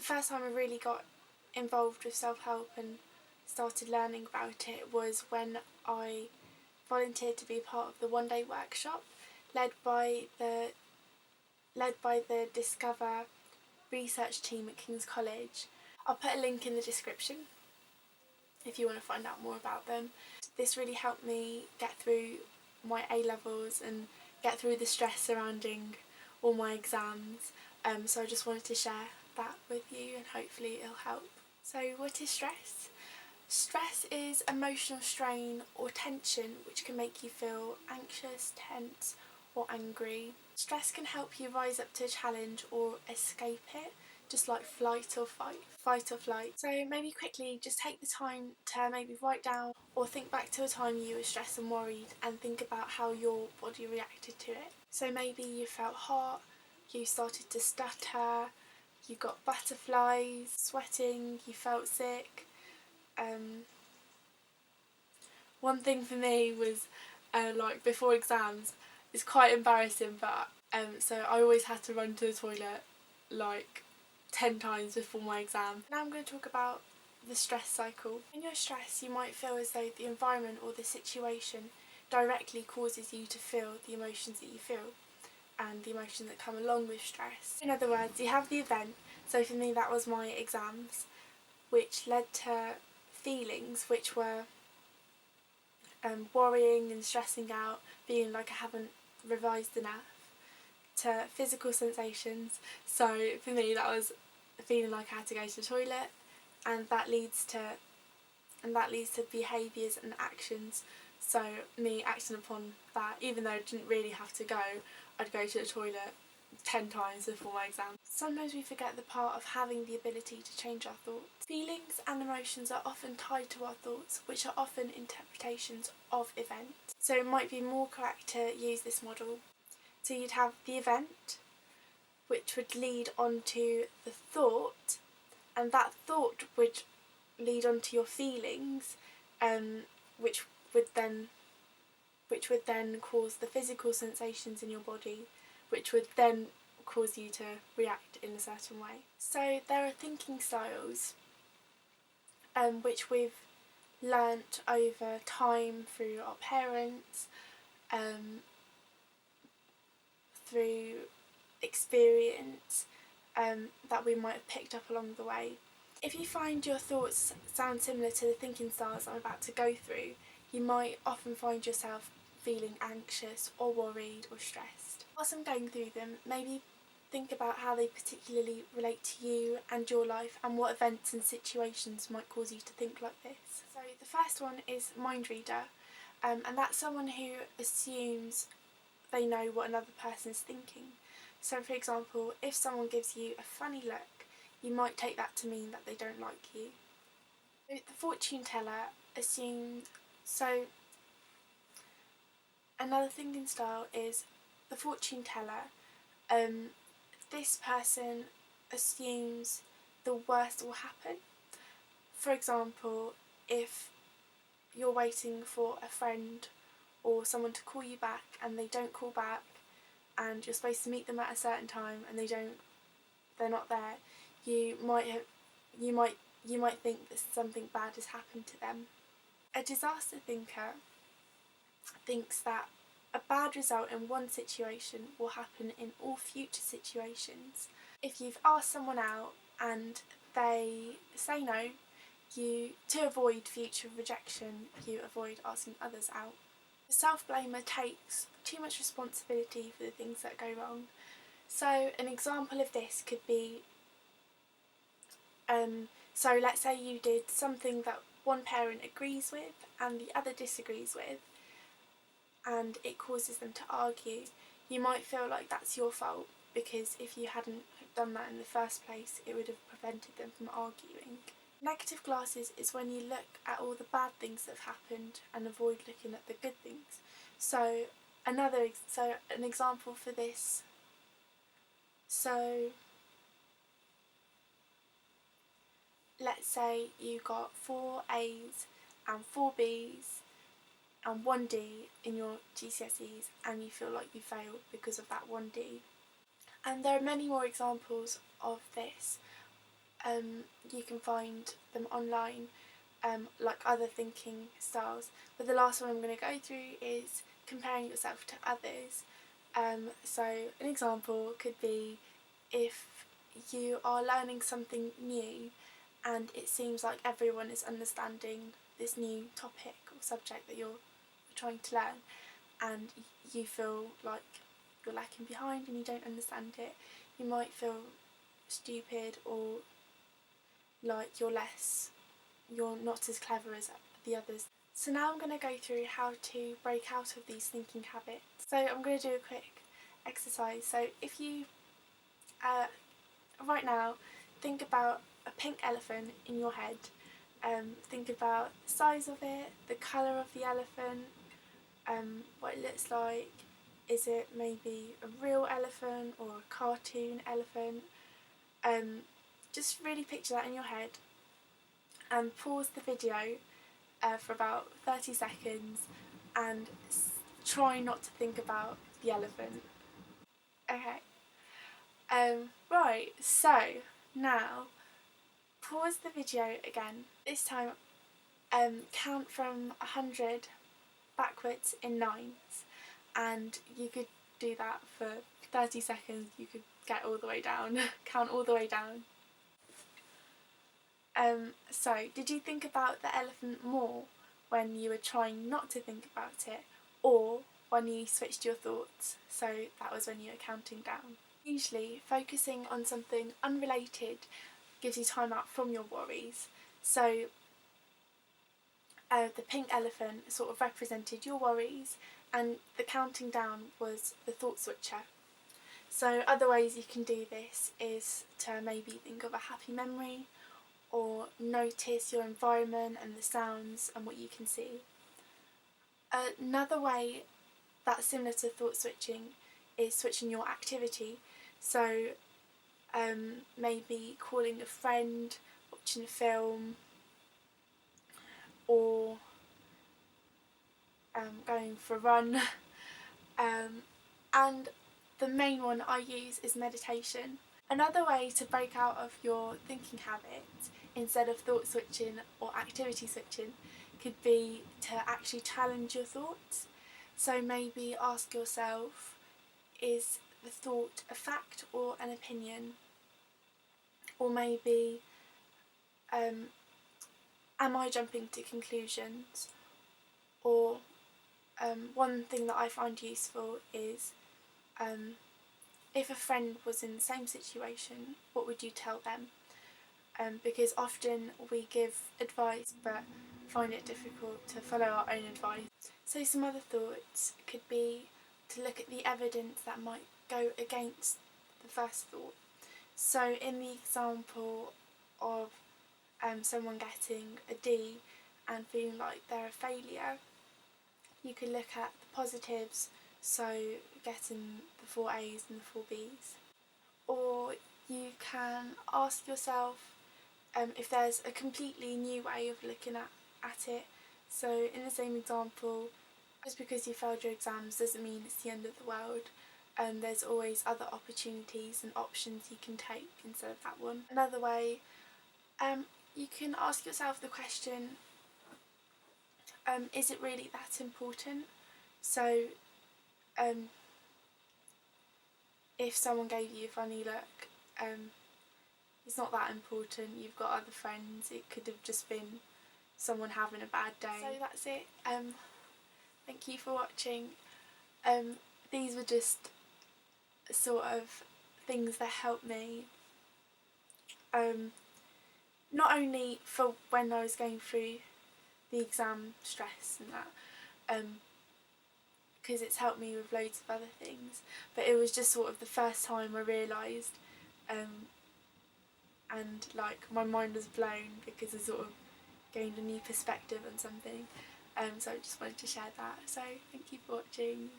first time I really got involved with self-help and started learning about it was when I volunteered to be part of the one-day workshop led by the Discover research team at King's College. I'll put a link in the description if you want to find out more about them. This really helped me get through my A-levels and get through the stress surrounding all my exams, so I just wanted to share that with you and hopefully it'll help. So what is stress? Stress is emotional strain or tension which can make you feel anxious, tense or angry. Stress can help you rise up to a challenge or escape it, just like fight or flight. So maybe quickly just take the time to maybe write down or think back to a time you were stressed and worried and think about how your body reacted to it. So maybe you felt hot, you started to stutter, you got butterflies, sweating, you felt sick. One thing for me was like before exams, it's quite embarrassing, but so I always had to run to the toilet like 10 times before my exam. Now I'm going to talk about the stress cycle. When you're stressed, you might feel as though the environment or the situation directly causes you to feel the emotions that you feel and the emotions that come along with stress. In other words, you have the event, so for me that was my exams, which led to feelings which were worrying and stressing out, feeling like I haven't revised enough, to physical sensations. So for me that was feeling like I had to go to the toilet, and that leads to behaviours and actions. So me acting upon that, even though I didn't really have to go, I'd go to the toilet 10 times before my exam. Sometimes we forget the part of having the ability to change our thoughts. Feelings and emotions are often tied to our thoughts, which are often interpretations of events. So it might be more correct to use this model. So you'd have the event, which would lead on to the thought, and that thought would lead on to your feelings, which would then cause the physical sensations in your body, which would then cause you to react in a certain way. So there are thinking styles which we've learnt over time through our parents, through experience, that we might have picked up along the way. If you find your thoughts sound similar to the thinking styles I'm about to go through, you might often find yourself feeling anxious or worried or stressed. Whilst I'm going through them, maybe think about how they particularly relate to you and your life and what events and situations might cause you to think like this. So the first one is mind reader, and that's someone who assumes they know what another person is thinking. So for example, if someone gives you a funny look, you might take that to mean that they don't like you. The fortune teller assumes, so another thinking style is the fortune teller. This person assumes the worst will happen. For example, if you're waiting for a friend or someone to call you back and they don't call back, and you're supposed to meet them at a certain time and they're not there, you might think that something bad has happened to them. A disaster thinker thinks that a bad result in one situation will happen in all future situations. If you've asked someone out and they say no, to avoid future rejection, you avoid asking others out. The self-blamer takes too much responsibility for the things that go wrong. So an example of this could be, so let's say you did something that one parent agrees with and the other disagrees with, and it causes them to argue. You might feel like that's your fault, because if you hadn't done that in the first place, it would have prevented them from arguing. Negative glasses is when you look at all the bad things that have happened and avoid looking at the good things. So an example for this, so let's say you got 4 A's and 4 B's and 1 D in your GCSEs and you feel like you failed because of that 1 D. And there are many more examples of this, you can find them online, like other thinking styles. But the last one I'm going to go through is comparing yourself to others. So an example could be if you are learning something new and it seems like everyone is understanding this new topic or subject that you're trying to learn, and you feel like you're lacking behind and you don't understand it, you might feel stupid or like you're not as clever as the others. So now I'm going to go through how to break out of these thinking habits. So I'm going to do a quick exercise. So if you right now think about a pink elephant in your head, think about the size of it, the colour of the elephant, what it looks like. Is it maybe a real elephant or a cartoon elephant? Just really picture that in your head and pause the video for about 30 seconds and try not to think about the elephant. Okay. Right, so now pause the video again. This time count from 100 backwards in nines, and you could do that for 30 seconds. You could get all the way down, count all the way down. So did you think about the elephant more when you were trying not to think about it, or when you switched your thoughts, so that was when you were counting down? Usually focusing on something unrelated gives you time out from your worries. So the pink elephant sort of represented your worries, and the counting down was the thought switcher. So other ways you can do this is to maybe think of a happy memory, or notice your environment and the sounds and what you can see. Another way that's similar to thought switching is switching your activity. So maybe calling a friend, watching a film, or going for a run. And the main one I use is meditation. Another way to break out of your thinking habits instead of thought switching or activity switching could be to actually challenge your thoughts. So maybe ask yourself, is the thought a fact or an opinion? Or maybe, am I jumping to conclusions? Or one thing that I find useful is, if a friend was in the same situation, what would you tell them? Because often we give advice but find it difficult to follow our own advice. So some other thoughts could be to look at the evidence that might go against the first thought. So in the example of someone getting a D and feeling like they're a failure, you could look at the positives, so getting the 4 A's and the 4 B's. Or you can ask yourself if there's a completely new way of looking at it. So in the same example, just because you failed your exams doesn't mean it's the end of the world. There's always other opportunities and options you can take instead of that one. Another way, you can ask yourself the question, is it really that important? So if someone gave you a funny look, it's not that important. You've got other friends. It could have just been someone having a bad day. So that's it. Thank you for watching. These were just sort of things that helped me, not only for when I was going through the exam stress and that, because it's helped me with loads of other things, but it was just sort of the first time I realised, and like my mind was blown because I sort of gained a new perspective on something. So I just wanted to share that. So thank you for watching.